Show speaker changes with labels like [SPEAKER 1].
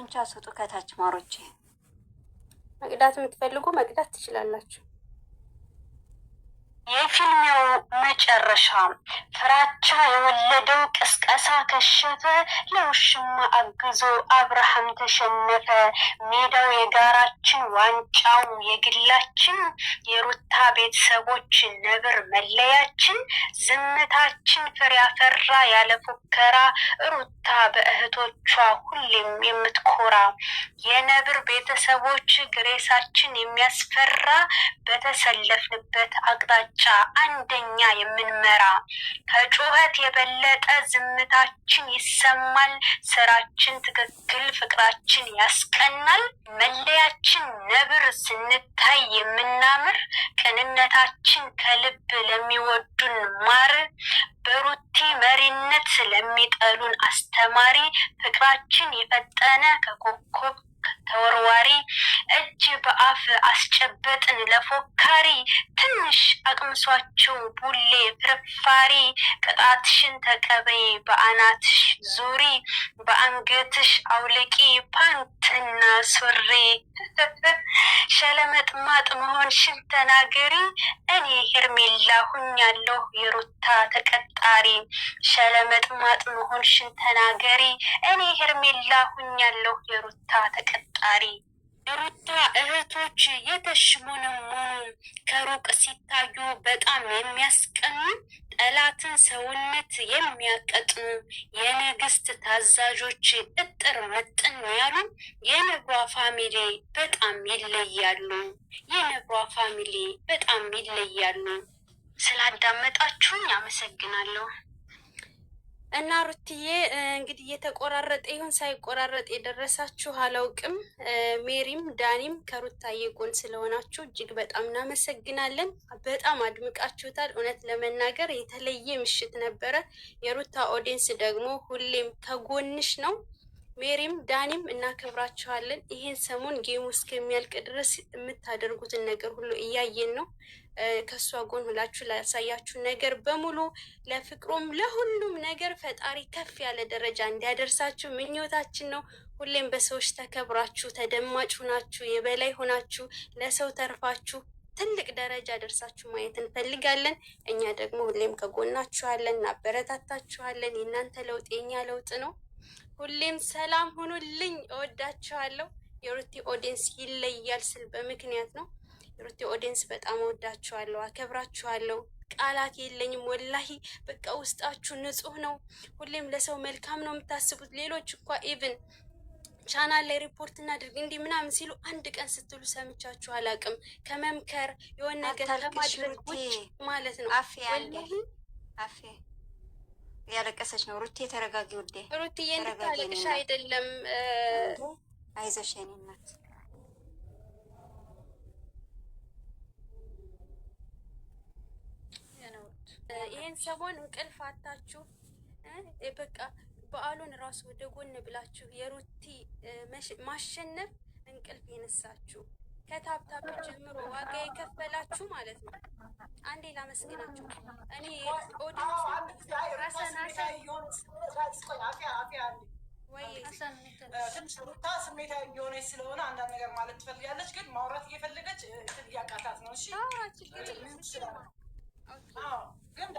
[SPEAKER 1] ጡንቻ ስጡ ከታች ማሮቼ።
[SPEAKER 2] መቅዳት የምትፈልጉ መቅዳት ትችላላችሁ።
[SPEAKER 3] የፊልሚው መጨረሻ ፍራቻ የወለደው ቅስቀሳ ከሸፈ። ለውሽማ አግዞ አብርሃም ተሸነፈ። ሜዳው የጋራችን ዋንጫው የግላችን። የሩታ ቤተሰቦች ነብር መለያችን። ዝምታችን ፍሬ አፈራ ያለ ፉከራ። ሩታ በእህቶቿ ሁሌም የምትኮራ። የነብር ቤተሰቦች ግሬሳችን የሚያስፈራ። በተሰለፍንበት አቅጣጫ አንደኛ የምንመራ። ከጩኸት የበለጠ ዝምታችን ይሰማል። ስራችን ትክክል፣ ፍቅራችን ያስቀናል። መለያችን ነብር ስንታይ የምናምር። ቅንነታችን ከልብ ለሚወዱን ማር። በሩቲ መሪነት ስለሚጠሉን አስተማሪ። ፍቅራችን የፈጠነ ከኮከብ ተወርዋሪ። እጅ በአፍ አስጨበጥን ለፎካሪ። ትንሽ አቅምሷቸው ቡሌ ፍርፋሪ። ቅጣትሽን ተቀበይ በአናትሽ ዙሪ። በአንገትሽ አውልቂ ፓንትና ሱሪ። ሸለመጥማጥ መሆንሽን ተናገሪ። እኔ ሄርሜላ ሁኛለሁ የሩታ ተቀጣሪ። ሸለመጥማጥ መሆንሽን ተናገሪ። እኔ ሄርሜላ ሁኛለሁ የሩታ ተቀጣሪ። የሩታ እህቶች የተሽሞነሞኑ ከሩቅ ሲታዩ በጣም የሚያስቀኑ። ጠላትን ሰውነት የሚያቀጥኑ የንግስት ታዛዦች እጥር ምጥን ያሉ። የነብሯ ፋሚሊ በጣም ይለያሉ። የነብሯ ፋሚሊ በጣም ይለያሉ። ስላዳመጣችሁኝ አመሰግናለሁ።
[SPEAKER 2] እና ሩትዬ እንግዲህ እየተቆራረጠ ይሁን ሳይቆራረጥ የደረሳችሁ አላውቅም። ሜሪም ዳኒም ከሩታዬ ጎን ስለሆናችሁ እጅግ በጣም እናመሰግናለን። በጣም አድምቃችሁታል። እውነት ለመናገር የተለየ ምሽት ነበረ። የሩታ ኦዲየንስ ደግሞ ሁሌም ከጎንሽ ነው። ሜሪም ዳኒም እናከብራችኋለን። ይሄን ሰሞን ጌሙ እስከሚያልቅ ድረስ የምታደርጉትን ነገር ሁሉ እያየን ነው። ከእሷ ጎን ሁላችሁ ላሳያችሁ ነገር በሙሉ ለፍቅሩም ለሁሉም ነገር ፈጣሪ ከፍ ያለ ደረጃ እንዲያደርሳችሁ ምኞታችን ነው። ሁሌም በሰዎች ተከብራችሁ ተደማጭ ሆናችሁ የበላይ ሆናችሁ ለሰው ተርፋችሁ ትልቅ ደረጃ ደርሳችሁ ማየት እንፈልጋለን። እኛ ደግሞ ሁሌም ከጎናችኋለን፣ እናበረታታችኋለን። የእናንተ ለውጥ የኛ ለውጥ ነው። ሁሌም ሰላም ሁኑልኝ። እወዳችኋለሁ። የሩቲ ኦዲየንስ ይለያል ስል በምክንያት ነው። የሩቲ ኦዲየንስ በጣም እወዳችኋለሁ፣ አከብራችኋለሁ። ቃላት የለኝም ወላሂ። በቃ ውስጣችሁ ንጹህ ነው። ሁሌም ለሰው መልካም ነው የምታስቡት። ሌሎች እንኳ ኢቭን ቻናል ላይ ሪፖርት እናድርግ እንዲህ ምናምን ሲሉ አንድ ቀን ስትሉ ሰምቻችሁ አላውቅም። ከመምከር የሆነ ነገር ከማድረግ ውጭ ማለት ነው።
[SPEAKER 1] አፌ ያለቀሰች ነው። ሩቴ ተረጋጊ ውዴ።
[SPEAKER 2] ሩትዬ እንድታለቅሽ አይደለም።
[SPEAKER 1] አይዞሽ የኔ እናት።
[SPEAKER 2] ይህን ሰሞን እንቅልፍ አታችሁ በቃ በዓሉን ራሱ ወደ ጎን ብላችሁ የሩቲ ማሸነፍ እንቅልፍ የነሳችሁ ከታብታብ ጀምሮ ዋጋ የከፈላችሁ ማለት ነው። አንዴ ላመስግናችሁ። እኔ
[SPEAKER 4] ትንሽ ሩታ ስሜታዊ እየሆነች ስለሆነ አንዳንድ ነገር ማለት ትፈልጋለች፣ ግን ማውራት እየፈለገች እያቃታት ነው። እሺ ግን